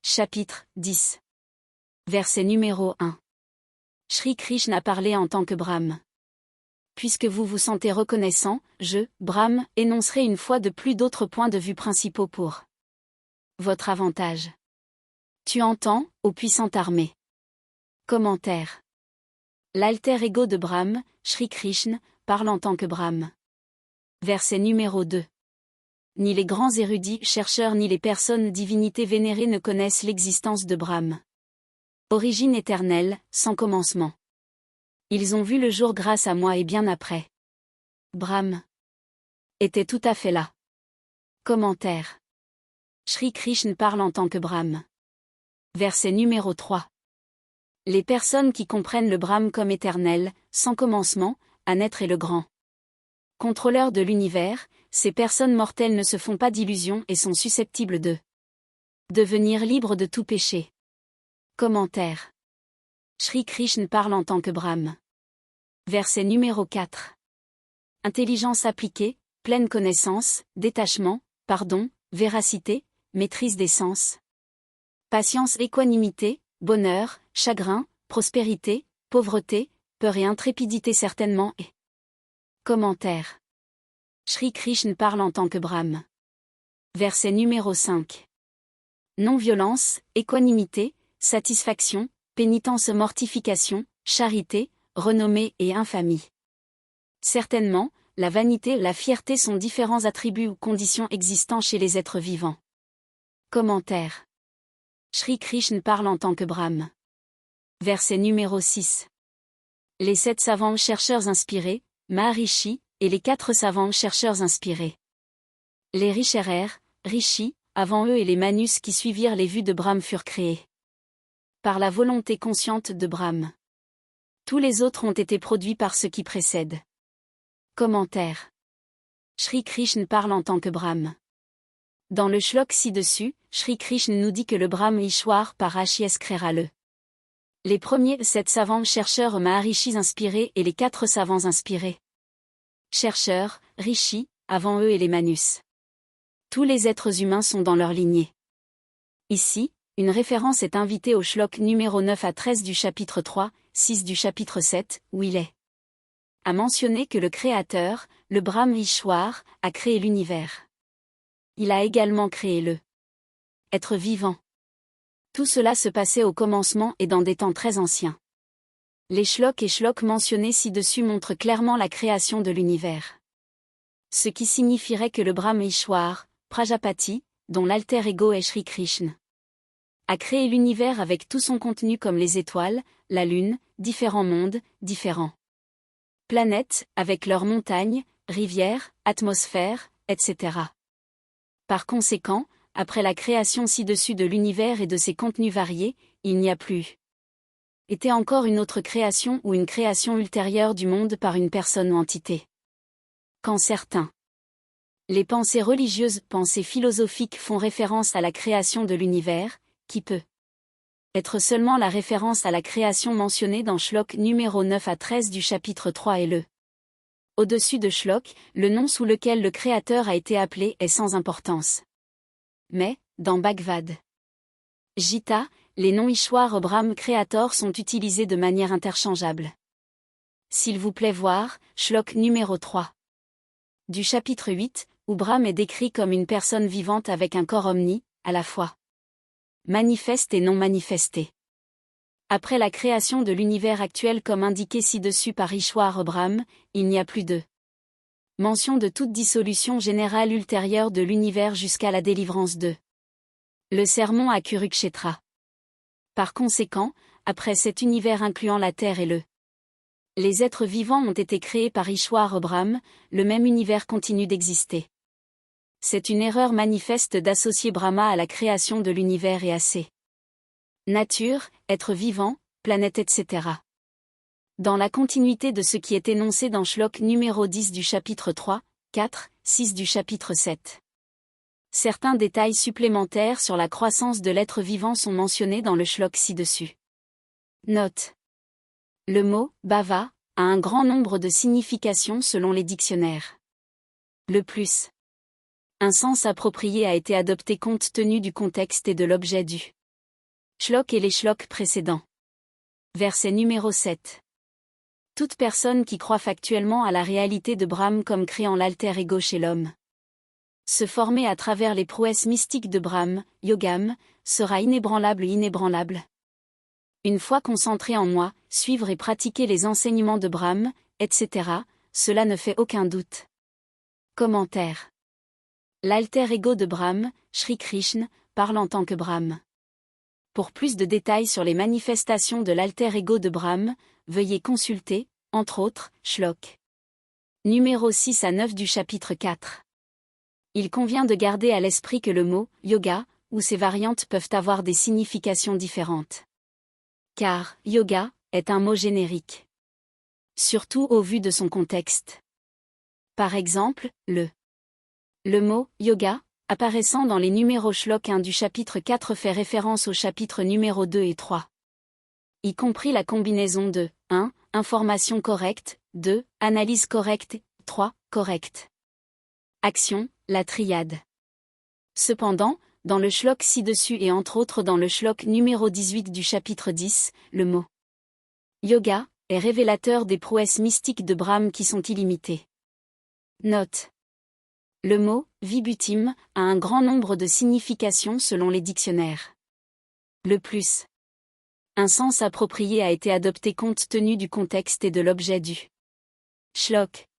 Chapitre 10. Verset numéro 1. Shri Krishna parlait en tant que Brahme. Puisque vous vous sentez reconnaissant, je, Brahme, énoncerai une fois de plus d'autres points de vue principaux pour votre avantage. Tu entends, ô puissante armée. Commentaire. L'alter ego de Brahme, Shri Krishna, parle en tant que Brahme. Verset numéro 2. Ni les grands érudits, chercheurs ni les personnes divinités vénérées ne connaissent l'existence de Brahme. Origine éternelle, sans commencement. Ils ont vu le jour grâce à moi et bien après. Brahme était tout à fait là. Commentaire. Shri Krishna parle en tant que Brahme. Verset numéro 3. Les personnes qui comprennent le Brahme comme éternel, sans commencement, à naître est le grand contrôleur de l'univers, ces personnes mortelles ne se font pas d'illusions et sont susceptibles de devenir libres de tout péché. Commentaire. Shri Krishna parle en tant que Brahme. Verset numéro 4. Intelligence appliquée, pleine connaissance, détachement, pardon, véracité, maîtrise des sens. Patience, équanimité, bonheur, chagrin, prospérité, pauvreté, peur et intrépidité certainement et commentaire. Shri Krishna parle en tant que Brahme. Verset numéro 5. Non-violence, équanimité, satisfaction, pénitence, mortification, charité, renommée et infamie. Certainement, la vanité et la fierté sont différents attributs ou conditions existants chez les êtres vivants. Commentaire. Shri Krishna parle en tant que Brahme. Verset numéro 6. Les 7 savants chercheurs inspirés, Maharishi, et les 4 savants chercheurs inspirés. Les Richerer, Rishi, avant eux et les Manus qui suivirent les vues de Brahme furent créés par la volonté consciente de Brahme. Tous les autres ont été produits par ceux qui précèdent. Commentaire. Shri Krishna parle en tant que Brahme. Dans le shlok ci-dessus, Shri Krishna nous dit que le Brahme Ishwar par H.I.S. créera les premiers 7 savants chercheurs Maharishis inspirés et les 4 savants inspirés. Chercheurs, Rishi, avant eux et les Manus. Tous les êtres humains sont dans leur lignée. Ici, une référence est invitée au shlok numéro 9 à 13 du chapitre 3, 6 du chapitre 7, où il est à mentionner que le Créateur, le Brahme Ishwar, a créé l'univers. Il a également créé le être vivant. Tout cela se passait au commencement et dans des temps très anciens. Les shloks et shloks mentionnés ci-dessus montrent clairement la création de l'univers. Ce qui signifierait que le Brahme Ishwar, Prajapati, dont l'alter ego est Shri Krishna, a créé l'univers avec tout son contenu comme les étoiles, la lune, différents mondes, différents planètes, avec leurs montagnes, rivières, atmosphères, etc. Par conséquent, après la création ci-dessus de l'univers et de ses contenus variés, il n'y a plus été encore une autre création ou une création ultérieure du monde par une personne ou entité. Quand certains les pensées religieuses, pensées philosophiques font référence à la création de l'univers, qui peut être seulement la référence à la création mentionnée dans shlok numéro 9 à 13 du chapitre 3 et le au-dessus de shlok, le nom sous lequel le Créateur a été appelé est sans importance. Mais, dans Bhagavad Gita, les noms Ishwar Brahme Créator sont utilisés de manière interchangeable. S'il vous plaît voir, shlok numéro 3 du chapitre 8, où Brahme est décrit comme une personne vivante avec un corps omni, à la fois manifeste et non manifesté. Après la création de l'univers actuel comme indiqué ci-dessus par Ishwar Brahme, il n'y a plus de mention de toute dissolution générale ultérieure de l'univers jusqu'à la délivrance de le sermon à Kurukshetra. Par conséquent, après cet univers incluant la Terre et les êtres vivants ont été créés par Ishwar Brahme, le même univers continue d'exister. C'est une erreur manifeste d'associer Brahma à la création de l'univers et à ses nature, être vivant, planète etc. Dans la continuité de ce qui est énoncé dans shlok numéro 10 du chapitre 3, 4, 6 du chapitre 7. Certains détails supplémentaires sur la croissance de l'être vivant sont mentionnés dans le shlok ci-dessus. Note. Le mot « bhava » a un grand nombre de significations selon les dictionnaires. Le plus un sens approprié a été adopté compte tenu du contexte et de l'objet du Shlok et les shloks précédents. Verset numéro 7. Toute personne qui croit factuellement à la réalité de Brahm comme créant l'alter ego chez l'homme, se former à travers les prouesses mystiques de Brahm, Yogam, sera inébranlable. Une fois concentré en moi, suivre et pratiquer les enseignements de Brahm, etc., cela ne fait aucun doute. Commentaire. L'alter ego de Brahm, Shri Krishna, parle en tant que Brahm. Pour plus de détails sur les manifestations de l'alter ego de Brahm, veuillez consulter, entre autres, Shlok. Numéro 6 à 9 du chapitre 4. Il convient de garder à l'esprit que le mot « yoga » ou ses variantes peuvent avoir des significations différentes. Car « yoga » est un mot générique. Surtout au vu de son contexte. Par exemple, le mot « yoga » apparaissant dans les numéros Shlok 1 du chapitre 4 fait référence au chapitre numéro 2 et 3. Y compris la combinaison de 1. Information correcte, 2. Analyse correcte, 3. Correcte. Action, la triade. Cependant, dans le Shlok ci-dessus et entre autres dans le Shlok numéro 18 du chapitre 10, le mot yoga est révélateur des prouesses mystiques de Brahm qui sont illimitées. Note. Le mot vibhutim a un grand nombre de significations selon les dictionnaires. Le plus. Un sens approprié a été adopté compte tenu du contexte et de l'objet du Shlok.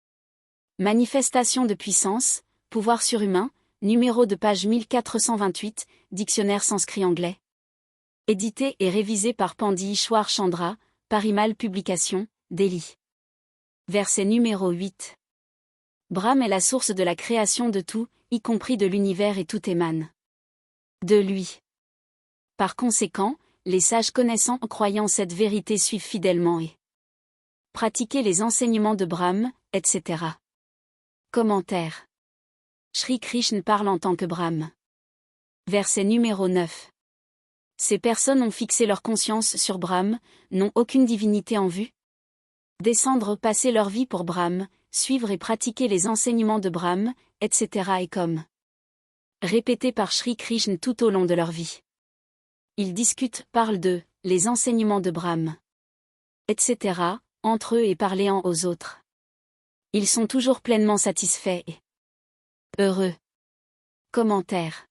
Manifestation de puissance, pouvoir surhumain, numéro de page 1428, dictionnaire sanskrit anglais. Édité et révisé par Pandit Ishwar Chandra, Parimal Publications, Delhi. Verset numéro 8. Brahm est la source de la création de tout, y compris de l'univers et tout émane de lui. Par conséquent, les sages connaissant en croyant cette vérité suivent fidèlement et pratiquent les enseignements de Brahm, etc. Commentaire. Shri Krishna parle en tant que Brahm. Verset numéro 9. Ces personnes ont fixé leur conscience sur Brahm, n'ont aucune divinité en vue. Descendre, passer leur vie pour Brahm, suivre et pratiquer les enseignements de Brahm, etc. et comme répété par Shri Krishna tout au long de leur vie. Ils discutent, parlent de les enseignements de Brahm, etc., entre eux et parlant aux autres. Ils sont toujours pleinement satisfaits et heureux. Commentaire.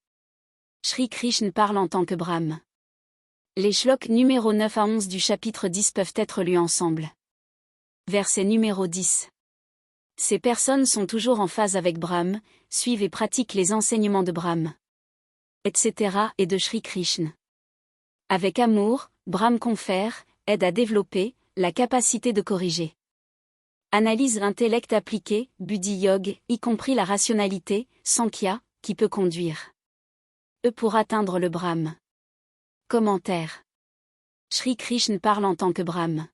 Shri Krishna parle en tant que Brahm. Les shloks numéro 9 à 11 du chapitre 10 peuvent être lus ensemble. Verset numéro 10. Ces personnes sont toujours en phase avec Brahm, suivent et pratiquent les enseignements de Brahm, etc. et de Shri Krishna. Avec amour, Brahm confère, aide à développer, la capacité de corriger. Analyse intellect appliqué, Buddhi Yog, y compris la rationalité, Sankhya, qui peut conduire pour atteindre le Brahm. Commentaire. Shri Krishna parle en tant que Brahm.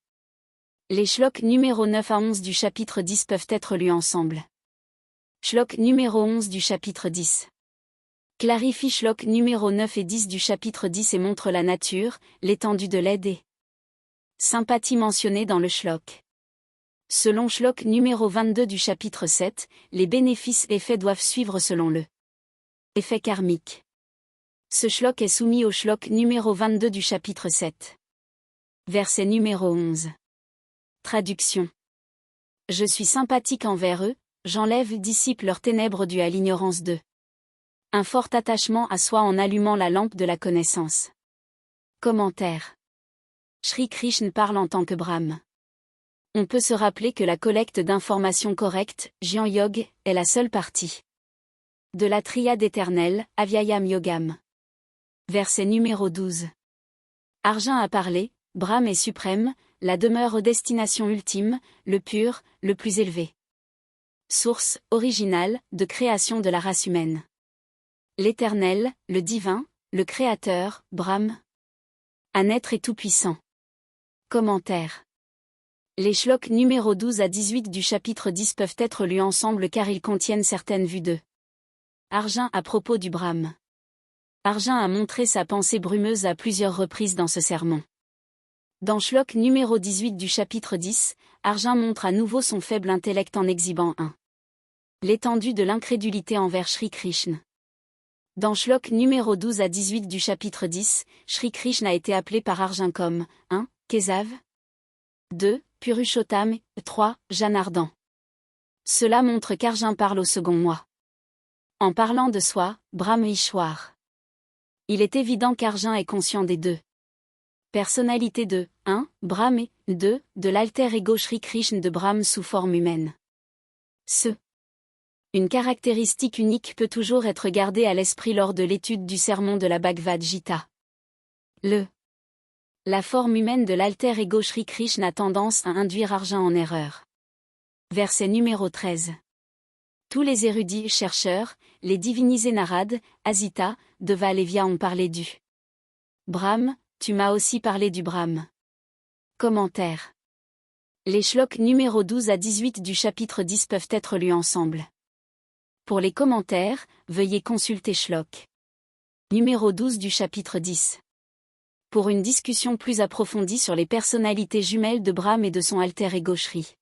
Les shloks numéro 9 à 11 du chapitre 10 peuvent être lus ensemble. Shlok numéro 11 du chapitre 10. Clarifie shlok numéro 9 et 10 du chapitre 10 et montre la nature, l'étendue de l'aide et sympathie mentionnée dans le shlok. Selon shlok numéro 22 du chapitre 7, les bénéfices et effets doivent suivre selon le effet karmique. Ce shlok est soumis au shlok numéro 22 du chapitre 7. Verset numéro 11. Traduction. Je suis sympathique envers eux, j'enlève dissipe leurs ténèbres dues à l'ignorance d'eux. Un fort attachement à soi en allumant la lampe de la connaissance. Commentaire. Shri Krishna parle en tant que Brahm. On peut se rappeler que la collecte d'informations correctes, Jnana Yog, est la seule partie de la triade éternelle, Avyayam Yogam. Verset numéro 12. Arjun a parlé, Brahm est suprême, la demeure destination ultime, le pur, le plus élevé. Source, originale, de création de la race humaine. L'éternel, le divin, le créateur, Brahm. Un être et tout-puissant. Commentaire. Les shloks numéro 12 à 18 du chapitre 10 peuvent être lus ensemble car ils contiennent certaines vues de Arjun à propos du Brahm. Arjun a montré sa pensée brumeuse à plusieurs reprises dans ce sermon. Dans shlok numéro 18 du chapitre 10, Arjun montre à nouveau son faible intellect en exhibant l'étendue de l'incrédulité envers Shri Krishna. Dans Shlok numéro 12 à 18 du chapitre 10, Shri Krishna a été appelé par Arjun comme 1. Kesav 2. Purushottam 3. Janardhan. Cela montre qu'Arjun parle au second moi. En parlant de soi, Brahm Ishwar. Il est évident qu'Arjun est conscient des deux personnalités de 1. Brahm et 2. De l'alter ego Shri Krishna de Brahm sous forme humaine. Une caractéristique unique peut toujours être gardée à l'esprit lors de l'étude du sermon de la Bhagavad Gita. La forme humaine de l'alter ego Shri Krishna a tendance à induire Arjun en erreur. Verset numéro 13. Tous les érudits chercheurs, les divinisés Narad, Asita, Deva et Via ont parlé du Brahm, tu m'as aussi parlé du Brahm. Commentaire. Les shloks numéro 12 à 18 du chapitre 10 peuvent être lus ensemble. Pour les commentaires, veuillez consulter Shlok numéro 12 du chapitre 10. Pour une discussion plus approfondie sur les personnalités jumelles de Brahm et de son alter ego Shri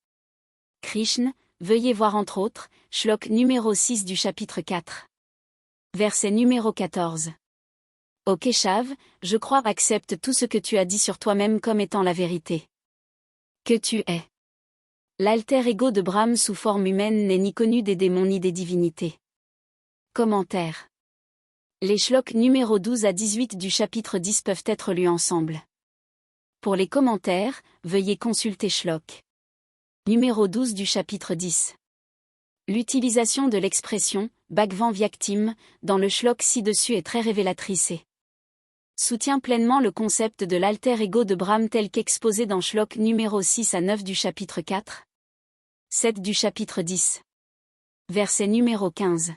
Krishna, veuillez voir entre autres, Shlok numéro 6 du chapitre 4. Verset numéro 14. Ô Keshav, je crois accepte tout ce que tu as dit sur toi-même comme étant la vérité. Que tu es. L'alter ego de Brahm sous forme humaine n'est ni connu des démons ni des divinités. Commentaire. Les shloks numéro 12 à 18 du chapitre 10 peuvent être lus ensemble. Pour les commentaires, veuillez consulter Shlok numéro 12 du chapitre 10. L'utilisation de l'expression « Bhagwan Vyaktim » dans le shlok ci-dessus est très révélatrice et soutient pleinement le concept de l'alter ego de Brahm tel qu'exposé dans shlok numéro 6 à 9 du chapitre 4. 7 du chapitre 10. Verset numéro 15.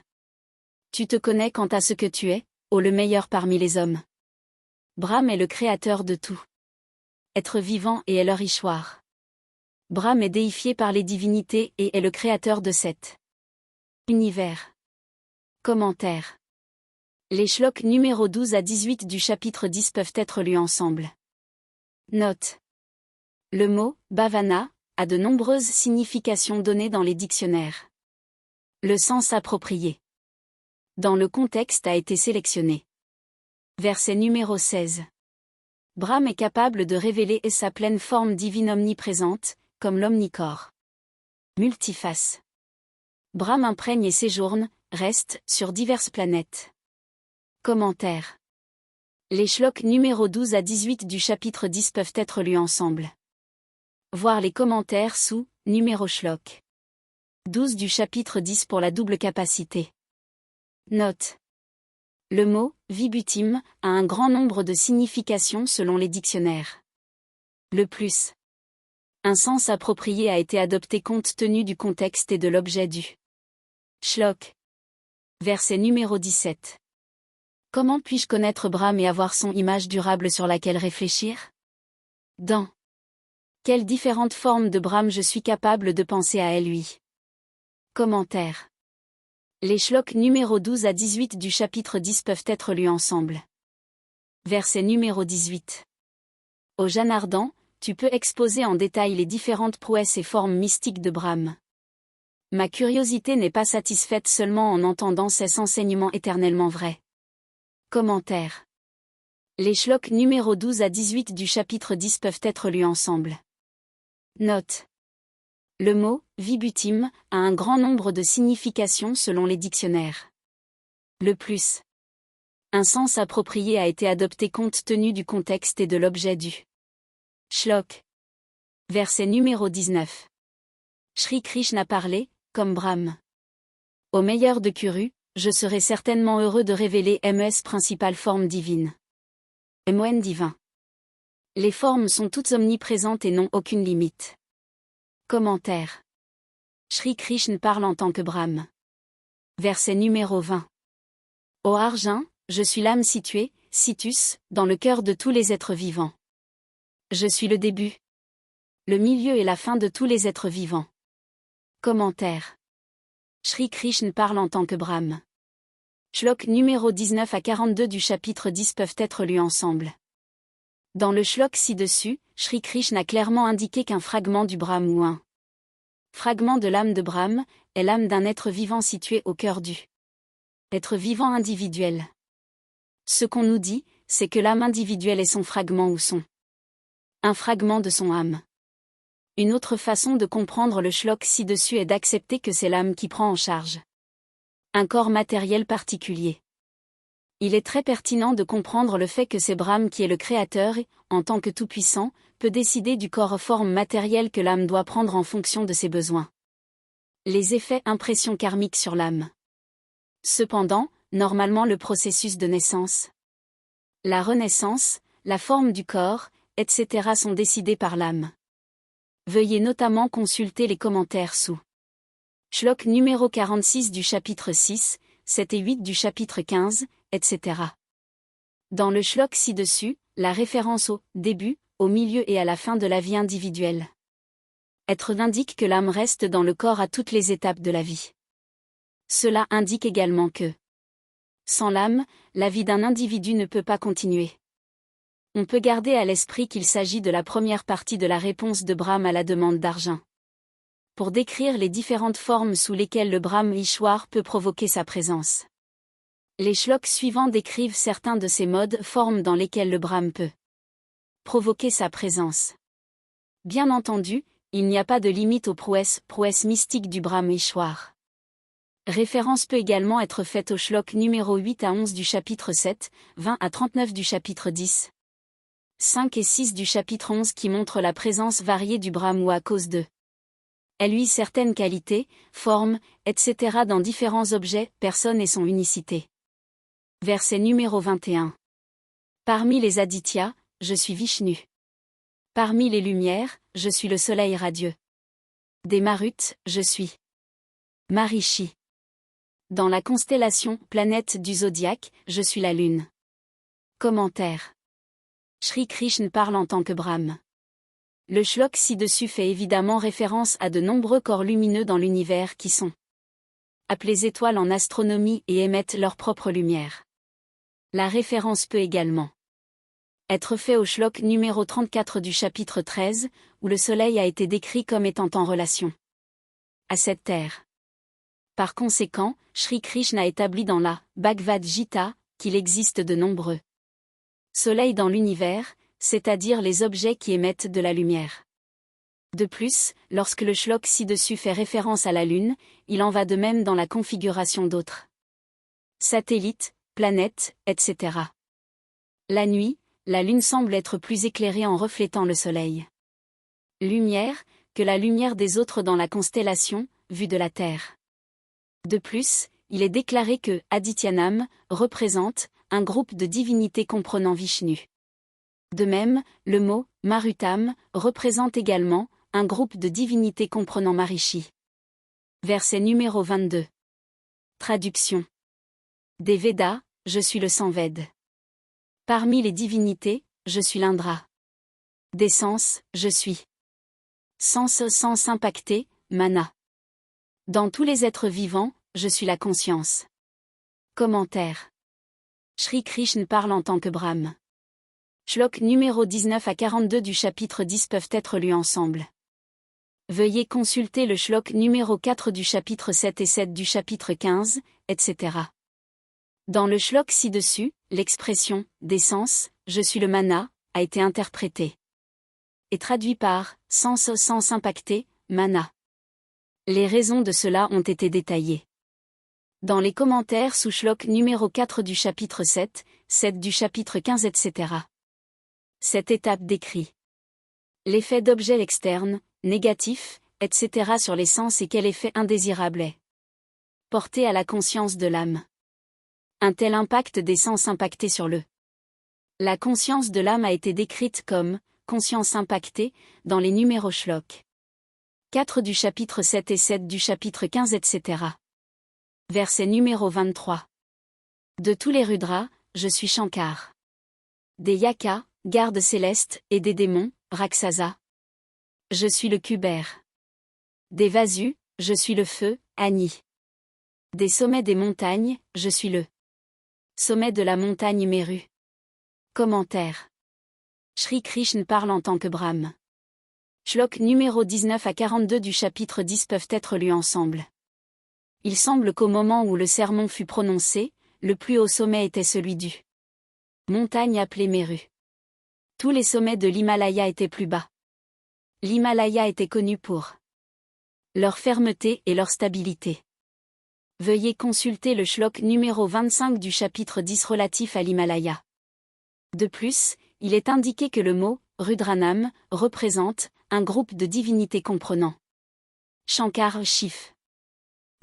Tu te connais quant à ce que tu es, ô le meilleur parmi les hommes. Brahm est le créateur de tout être vivant et est leur Ishwar. Brahm est déifié par les divinités et est le créateur de cet univers. Commentaire. Les shloks numéro 12 à 18 du chapitre 10 peuvent être lus ensemble. Note. Le mot « bhavana » a de nombreuses significations données dans les dictionnaires. Le sens approprié dans le contexte a été sélectionné. Verset numéro 16. Brahm est capable de révéler sa pleine forme divine omniprésente, comme l'omnicorps multiface. Brahm imprègne et séjourne, reste, sur diverses planètes. Commentaire. Les shloks numéro 12 à 18 du chapitre 10 peuvent être lus ensemble. Voir les commentaires sous, numéro shlok 12 du chapitre 10 pour la double capacité. Note. Le mot « vibhutim » a un grand nombre de significations selon les dictionnaires. Le plus. Un sens approprié a été adopté compte tenu du contexte et de l'objet du shlok. Verset numéro 17. Comment puis-je connaître Brahm et avoir son image durable sur laquelle réfléchir? Dans quelles différentes formes de Brahm je suis capable de penser à elle lui? Commentaire. Les shloks numéro 12 à 18 du chapitre 10 peuvent être lus ensemble. Verset numéro 18. Au Janardhan, tu peux exposer en détail les différentes prouesses et formes mystiques de Brahm. Ma curiosité n'est pas satisfaite seulement en entendant ces enseignements éternellement vrais. Commentaire. Les shloks numéro 12 à 18 du chapitre 10 peuvent être lus ensemble. Note. Le mot « vibhutim » a un grand nombre de significations selon les dictionnaires. Le plus. Un sens approprié a été adopté compte tenu du contexte et de l'objet du shlok. Verset numéro 19. Shri Krishna parlait, comme Brahm. Au meilleur de Kuru, je serai certainement heureux de révéler MES principale forme divine. MON divin. Les formes sont toutes omniprésentes et n'ont aucune limite. Commentaire. Shri Krishna parle en tant que Brahm. Verset numéro 20. Ô Arjun, je suis l'âme située, situs, dans le cœur de tous les êtres vivants. Je suis le début, le milieu et la fin de tous les êtres vivants. Commentaire. Shri Krishna parle en tant que Brahm. Shlok numéro 19 à 42 du chapitre 10 peuvent être lus ensemble. Dans le shlok ci-dessus, Shri Krishna a clairement indiqué qu'un fragment du Brahm ou un fragment de l'âme de Brahm est l'âme d'un être vivant situé au cœur du Être vivant individuel. Ce qu'on nous dit, c'est que l'âme individuelle est son fragment ou un fragment de son âme. Une autre façon de comprendre le shlok ci-dessus est d'accepter que c'est l'âme qui prend en charge un corps matériel particulier. Il est très pertinent de comprendre le fait que c'est Brahm qui est le créateur et, en tant que tout-puissant, peut décider du corps forme matérielle que l'âme doit prendre en fonction de ses besoins. Les effets impressions karmiques sur l'âme. Cependant, normalement le processus de naissance, la renaissance, la forme du corps, etc. sont décidés par l'âme. Veuillez notamment consulter les commentaires sous Shlok numéro 46 du chapitre 6, 7 et 8 du chapitre 15, etc. Dans le shlok ci-dessus, la référence au début, au milieu et à la fin de la vie individuelle. Être indique que l'âme reste dans le corps à toutes les étapes de la vie. Cela indique également que, sans l'âme, la vie d'un individu ne peut pas continuer. On peut garder à l'esprit qu'il s'agit de la première partie de la réponse de Brahm à la demande d'argent. Pour décrire les différentes formes sous lesquelles le Brahm Ishwar peut provoquer sa présence. Les shloks suivants décrivent certains de ces modes formes dans lesquelles le Brahm peut provoquer sa présence. Bien entendu, il n'y a pas de limite aux prouesses mystiques du Brahm Ishwar. Référence peut également être faite au shlok numéro 8 à 11 du chapitre 7, 20 à 39 du chapitre 10, 5 et 6 du chapitre 11 qui montrent la présence variée du Brahm ou à cause de lui certaines qualités, formes, etc. dans différents objets, personnes et son unicité. Verset numéro 21. Parmi les Adityas, je suis Vishnu. Parmi les lumières, je suis le soleil radieux. Des Maruts, je suis Marishi. Dans la constellation, planète du zodiaque, je suis la lune. Commentaire. Shri Krishna parle en tant que Brahm. Le shlok ci-dessus fait évidemment référence à de nombreux corps lumineux dans l'univers qui sont appelés étoiles en astronomie et émettent leur propre lumière. La référence peut également être faite au shlok numéro 34 du chapitre 13, où le soleil a été décrit comme étant en relation à cette terre. Par conséquent, Shri Krishna établit dans la Bhagavad Gita qu'il existe de nombreux soleils dans l'univers, c'est-à-dire les objets qui émettent de la lumière. De plus, lorsque le shlok ci-dessus fait référence à la Lune, il en va de même dans la configuration d'autres satellites, planètes, etc. La nuit, la Lune semble être plus éclairée en reflétant le Soleil. Lumière, que la lumière des autres dans la constellation, vue de la Terre. De plus, il est déclaré que Adityanam représente un groupe de divinités comprenant Vishnu. De même, le mot Marutam représente également un groupe de divinités comprenant Marishi. Verset numéro 22. Traduction. Des Védas, je suis le Samved. Parmi les divinités, je suis l'Indra. Des sens, je suis sens impacté, Mana. Dans tous les êtres vivants, je suis la conscience. Commentaire. Shri Krishna parle en tant que Brahm. Shlok numéro 19 à 42 du chapitre 10 peuvent être lus ensemble. Veuillez consulter le shlok numéro 4 du chapitre 7 et 7 du chapitre 15, etc. Dans le shlok ci-dessus, l'expression « d'essence, je suis le mana » a été interprétée et traduit par « sens impacté, mana ». Les raisons de cela ont été détaillées dans les commentaires sous shlok numéro 4 du chapitre 7, 7 du chapitre 15, etc. Cette étape décrit l'effet d'objets externes, négatifs, etc. sur les sens et quel effet indésirable est porté à la conscience de l'âme. Un tel impact des sens impactés sur la conscience de l'âme a été décrite comme conscience impactée dans les numéros shlok 4 du chapitre 7 et 7 du chapitre 15, etc. Verset numéro 23. De tous les Rudras, je suis Shankar. Des Yakas, gardes célestes, et des démons, Raksasa. Je suis le Kuber. Des Vasus, je suis le feu, Agni. Des sommets des montagnes, je suis le sommet de la montagne Meru. Commentaire. Shri Krishna parle en tant que Brahm. Shlok numéro 19 à 42 du chapitre 10 peuvent être lus ensemble. Il semble qu'au moment où le sermon fut prononcé, le plus haut sommet était celui du montagne appelée Méru. Tous les sommets de l'Himalaya étaient plus bas. L'Himalaya était connu pour leur fermeté et leur stabilité. Veuillez consulter le shlok numéro 25 du chapitre 10 relatif à l'Himalaya. De plus, il est indiqué que le mot « Rudranam » représente un groupe de divinités comprenant Shankar Shiv.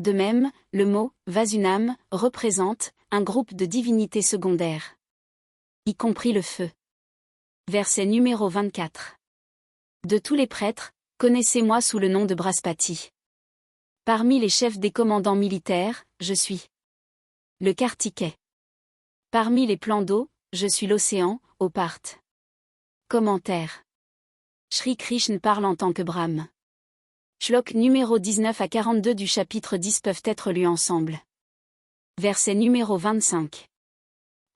De même, le mot « Vasunam » représente un groupe de divinités secondaires, y compris le feu. Verset numéro 24. De tous les prêtres, connaissez-moi sous le nom de Braspati. Parmi les chefs des commandants militaires, je suis le Kartikeya. Parmi les plans d'eau, je suis l'océan, au Parthe. Commentaire. Shri Krishna parle en tant que Brahm. Shlok numéro 19 à 42 du chapitre 10 peuvent être lus ensemble. Verset numéro 25.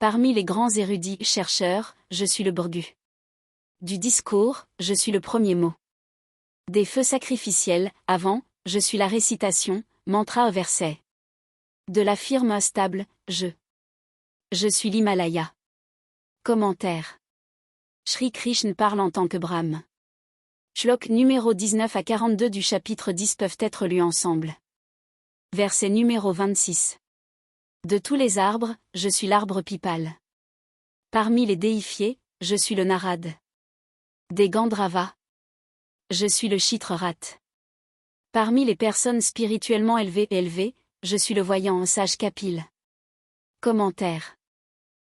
Parmi les grands érudits chercheurs, je suis le Burgu. Du discours, je suis le premier mot. Des feux sacrificiels, avant, je suis la récitation, mantra au verset. De la firme stable, je suis l'Himalaya. Commentaire. Shri Krishna parle en tant que Brahm. Shlok numéro 19 à 42 du chapitre 10 peuvent être lus ensemble. Verset numéro 26. De tous les arbres, je suis l'arbre pipal. Parmi les déifiés, je suis le Narad. Des Gandravas, je suis le Chitrarat. Parmi les personnes spirituellement élevées, je suis le voyant sage Kapil. Commentaire.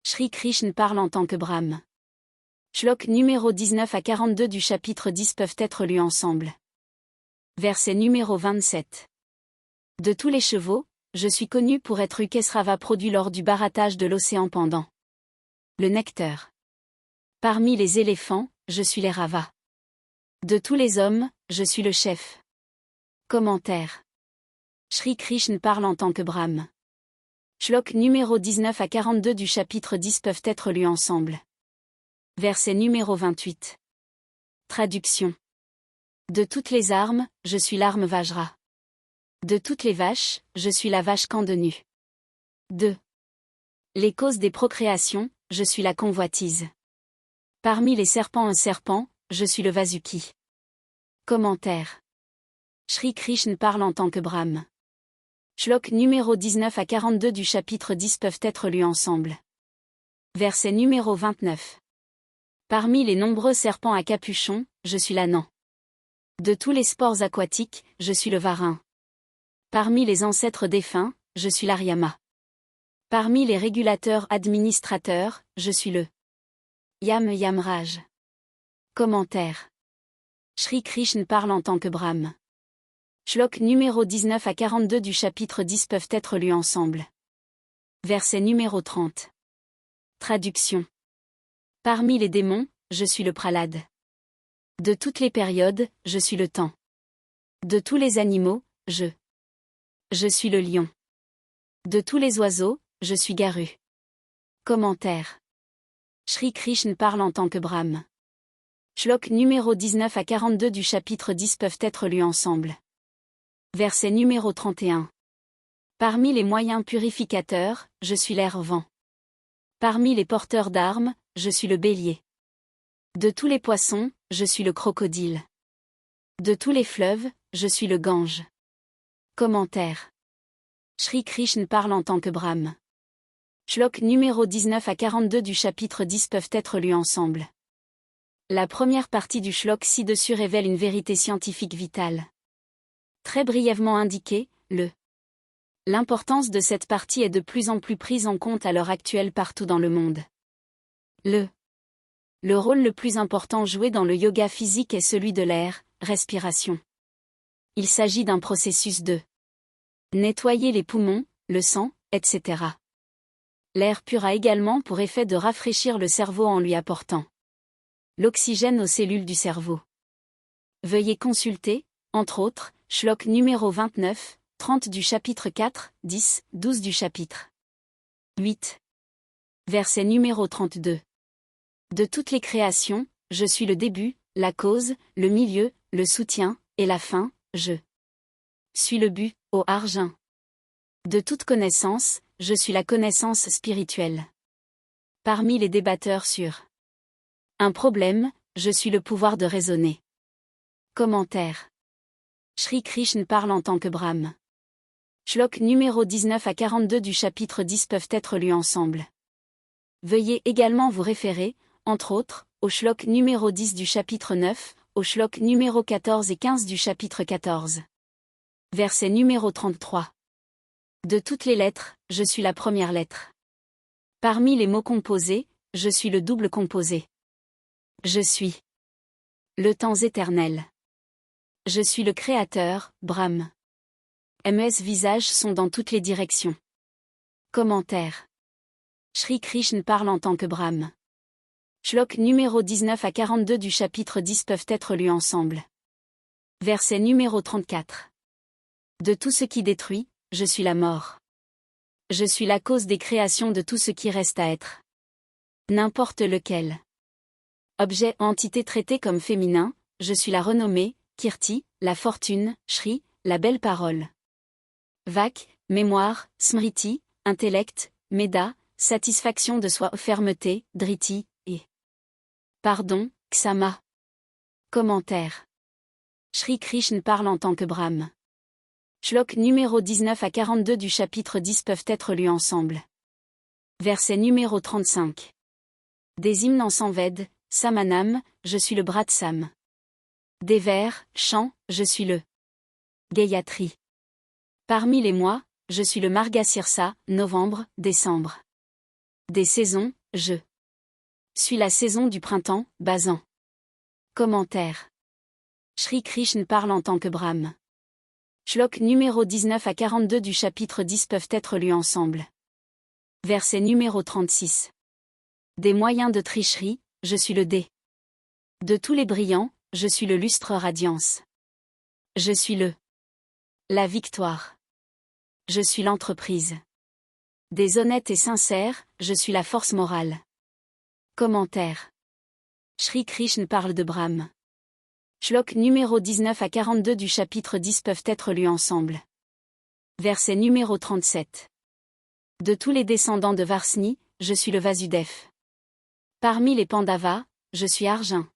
Shri Krishna parle en tant que Brahm. Shlok numéro 19 à 42 du chapitre 10 peuvent être lus ensemble. Verset numéro 27. De tous les chevaux, je suis connu pour être Ukesrava produit lors du barattage de l'océan pendant le nectar. Parmi les éléphants, je suis les Ravas. De tous les hommes, je suis le chef. Commentaire. Shri Krishna parle en tant que Brahm. Shlok numéro 19 à 42 du chapitre 10 peuvent être lus ensemble. Verset numéro 28. Traduction. De toutes les armes, je suis l'arme Vajra. De toutes les vaches, je suis la vache Kandenu. 2. Les causes des procréations, je suis la convoitise. Parmi les serpents un serpent, je suis le Vasuki. Commentaire. Shri Krishna parle en tant que Brahm. Shlok numéro 19 à 42 du chapitre 10 peuvent être lus ensemble. Verset numéro 29. Parmi les nombreux serpents à capuchon, je suis l'ânan. De tous les sports aquatiques, je suis le varin. Parmi les ancêtres défunts, je suis l'Aryama. Parmi les régulateurs administrateurs, je suis le Yamraj. Commentaire. Shri Krishna parle en tant que Brahm. Shlok numéro 19 à 42 du chapitre 10 peuvent être lus ensemble. Verset numéro 30. Traduction. Parmi les démons, je suis le Pralad. De toutes les périodes, je suis le temps. De tous les animaux, je suis le lion. De tous les oiseaux, je suis Garu. Commentaire. Shri Krishna parle en tant que Brahm. Shlok numéro 19 à 42 du chapitre 10 peuvent être lus ensemble. Verset numéro 31. Parmi les moyens purificateurs, je suis l'air vent. Parmi les porteurs d'armes, je suis le bélier. De tous les poissons, je suis le crocodile. De tous les fleuves, je suis le Gange. Commentaire. Shri Krishna parle en tant que Brahm. Shlok numéro 19 à 42 du chapitre 10 peuvent être lus ensemble. La première partie du shlok ci-dessus révèle une vérité scientifique vitale. Très brièvement indiquée, l'importance de cette partie est de plus en plus prise en compte à l'heure actuelle partout dans le monde. Le rôle le plus important joué dans le yoga physique est celui de l'air, respiration. Il s'agit d'un processus de nettoyer les poumons, le sang, etc. L'air pur a également pour effet de rafraîchir le cerveau en lui apportant l'oxygène aux cellules du cerveau. Veuillez consulter, entre autres, Shlok numéro 29, 30 du chapitre 4, 10, 12 du chapitre 8. Verset numéro 32. De toutes les créations, je suis le début, la cause, le milieu, le soutien, et la fin, je suis le but, ô Arjun. De toute connaissance, je suis la connaissance spirituelle. Parmi les débatteurs sur un problème, je suis le pouvoir de raisonner. Commentaire. Shri Krishna parle en tant que Brahme. Shlok numéro 19 à 42 du chapitre 10 peuvent être lus ensemble. Veuillez également vous référer, entre autres, au shlok numéro 10 du chapitre 9, au shlok numéro 14 et 15 du chapitre 14. Verset numéro 33. De toutes les lettres, je suis la première lettre. Parmi les mots composés, je suis le double composé. Je suis le temps éternel. Je suis le créateur, Brahm. Mes visages sont dans toutes les directions. Commentaire. Shri Krishna parle en tant que Brahm. Shlok numéro 19 à 42 du chapitre 10 peuvent être lus ensemble. Verset numéro 34. De tout ce qui détruit, je suis la mort. Je suis la cause des créations de tout ce qui reste à être. N'importe lequel. Objet entité traité comme féminin, je suis la renommée, Kirti, la fortune, Shri, la belle parole. Vak, mémoire, Smriti, intellect, Meda, satisfaction de soi, fermeté, Driti, et pardon, Ksama. Commentaire. Shri Krishna parle en tant que Brahm. Shlok numéro 19 à 42 du chapitre 10 peuvent être lus ensemble. Verset numéro 35. Des hymnes en Samved, Samanam, je suis le Bratsam. Des vers, chants, je suis le Gayatri. Parmi les mois, je suis le Margasirsa, novembre, décembre. Des saisons, je suis la saison du printemps, Basan. Commentaire. Shri Krishna parle en tant que Brahm. Shlok numéro 19 à 42 du chapitre 10 peuvent être lus ensemble. Verset numéro 36. Des moyens de tricherie, je suis le dé. De tous les brillants, je suis le lustre radiance. Je suis la victoire. Je suis l'entreprise. Des honnêtes et sincères, je suis la force morale. Commentaire. Shri Krishna parle de Brahm. Shlok numéro 19 à 42 du chapitre 10 peuvent être lus ensemble. Verset numéro 37. De tous les descendants de Varsni, je suis le Vasudev. Parmi les Pandavas, je suis Arjun.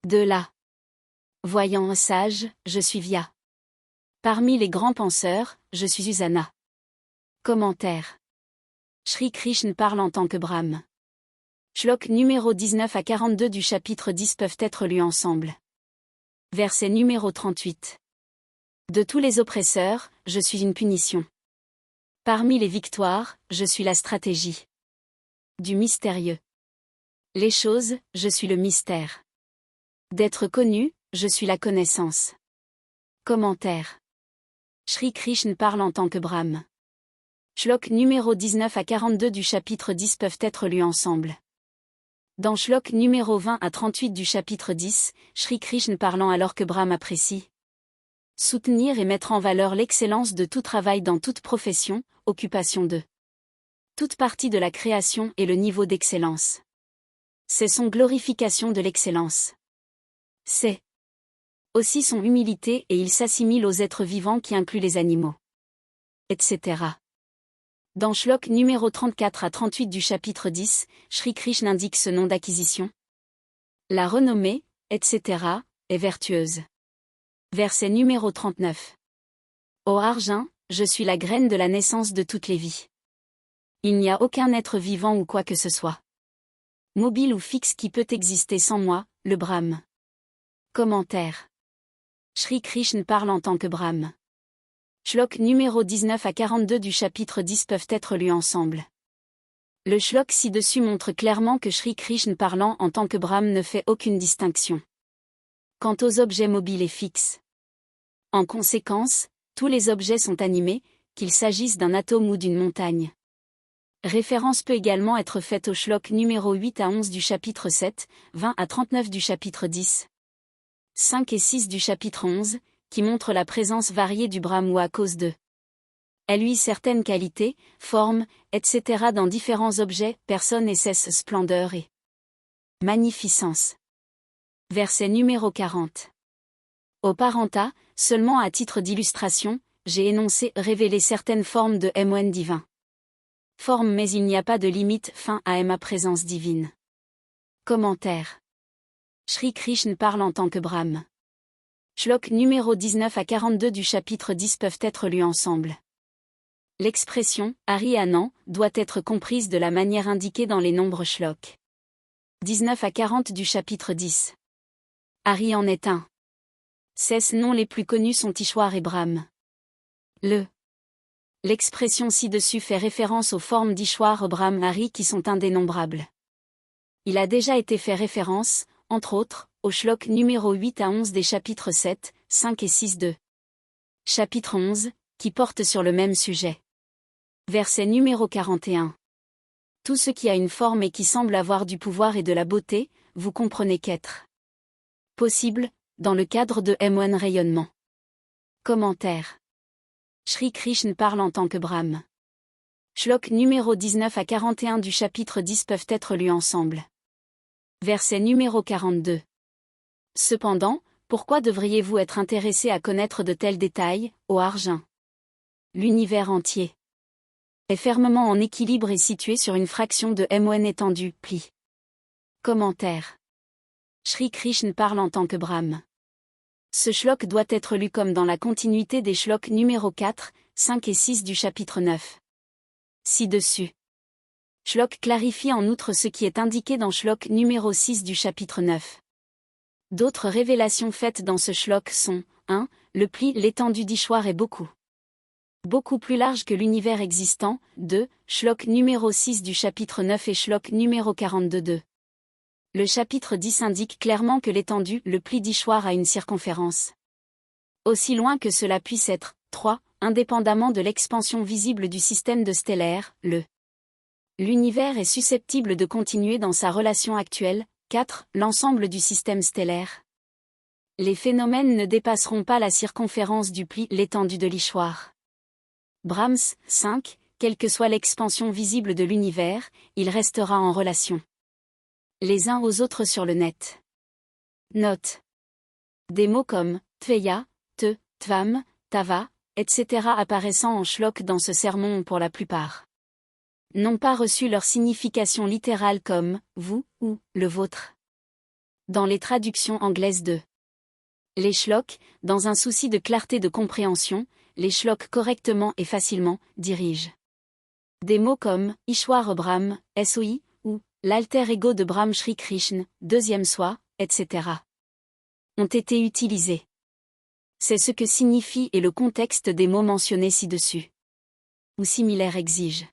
De là. Voyant un sage, je suis Vya. Parmi les grands penseurs, je suis Usana. Commentaire. Shri Krishna parle en tant que Brahm. Shlok numéro 19 à 42 du chapitre 10 peuvent être lus ensemble. Verset numéro 38. De tous les oppresseurs, je suis une punition. Parmi les victoires, je suis la stratégie. Du mystérieux. Les choses, je suis le mystère. D'être connu, je suis la connaissance. Commentaire. Shri Krishna parle en tant que Brahm. Shlok numéro 19 à 42 du chapitre 10 peuvent être lus ensemble. Dans Shlok numéro 20 à 38 du chapitre 10, Shri Krishna parlant alors que Brahm apprécie soutenir et mettre en valeur l'excellence de tout travail dans toute profession, occupation de toute partie de la création et le niveau d'excellence. C'est son glorification de l'excellence. C'est aussi son humilité et il s'assimile aux êtres vivants qui incluent les animaux. Etc. Dans Shlok numéro 34 à 38 du chapitre 10, Shri Krishna indique ce nom d'acquisition. La renommée, etc., est vertueuse. Verset numéro 39. Ô Arjun, je suis la graine de la naissance de toutes les vies. Il n'y a aucun être vivant ou quoi que ce soit, mobile ou fixe qui peut exister sans moi, le Brahm. Commentaire. Shri Krishna parle en tant que Brahm. Shlok numéro 19 à 42 du chapitre 10 peuvent être lus ensemble. Le shlok ci-dessus montre clairement que Shri Krishna parlant en tant que Brahm ne fait aucune distinction quant aux objets mobiles et fixes. En conséquence, tous les objets sont animés, qu'il s'agisse d'un atome ou d'une montagne. Référence peut également être faite au shlok numéro 8 à 11 du chapitre 7, 20 à 39 du chapitre 10. 5 et 6 du chapitre 11, qui montrent la présence variée du Brahm ou à cause de lui certaines qualités, formes, etc. dans différents objets, personnes et cesse splendeur et magnificence. Verset numéro 40. Au Paranta, seulement à titre d'illustration, j'ai énoncé, révélé certaines formes de MON divin. Forme mais il n'y a pas de limite fin à ma présence divine. Commentaire. Shri Krishna parle en tant que Brahm. Shlok numéro 19 à 42 du chapitre 10 peuvent être lus ensemble. L'expression « Hari Anand » doit être comprise de la manière indiquée dans les nombres Shlok 19 à 40 du chapitre 10. Hari en est un. Ces noms les plus connus sont Ishwar et Brahm. L'expression ci-dessus fait référence aux formes d'Ishwar, Brahm, Hari qui sont indénombrables. Il a déjà été fait référence, entre autres, au Shlok numéro 8 à 11 des chapitres 7, 5 et 6 de chapitre 11, qui porte sur le même sujet. Verset numéro 41. Tout ce qui a une forme et qui semble avoir du pouvoir et de la beauté, vous comprenez qu'être possible, dans le cadre de M1 rayonnement. Commentaire. Shri Krishna parle en tant que Brahm. Shlok numéro 19 à 41 du chapitre 10 peuvent être lus ensemble. Verset numéro 42. Cependant, pourquoi devriez-vous être intéressé à connaître de tels détails, ô Arjun? L'univers entier est fermement en équilibre et situé sur une fraction de MON étendue, pli. Commentaire. Shri Krishna parle en tant que Brahm. Ce shlok doit être lu comme dans la continuité des shloks numéro 4, 5 et 6 du chapitre 9. Ci-dessus. Shlok clarifie en outre ce qui est indiqué dans shlok numéro 6 du chapitre 9. D'autres révélations faites dans ce shlok sont 1. Le pli, l'étendue d'Ishwar est beaucoup plus large que l'univers existant. 2. Shlok numéro 6 du chapitre 9 et shlok numéro 42. 2. Le chapitre 10 indique clairement que l'étendue, le pli d'Ishwar a une circonférence aussi loin que cela puisse être. 3. Indépendamment de l'expansion visible du système de stellaire, l'univers est susceptible de continuer dans sa relation actuelle. 4. L'ensemble du système stellaire. Les phénomènes ne dépasseront pas la circonférence du pli, l'étendue de l'Ishwar. Brahms. 5. Quelle que soit l'expansion visible de l'univers, il restera en relation les uns aux autres sur le net. Note. Des mots comme Tveya, Te, Tvam, Tava, etc. apparaissant en shlok dans ce sermon ont pour la plupart n'ont pas reçu leur signification littérale comme vous ou le vôtre. Dans les traductions anglaises de les shloks, dans un souci de clarté de compréhension, les shloks correctement et facilement dirigent des mots comme Ishwar Brahm, SOI, ou l'alter ego de Brahm Shri Krishna, deuxième soi, etc. ont été utilisés. C'est ce que signifie et le contexte des mots mentionnés ci-dessus ou similaires exige.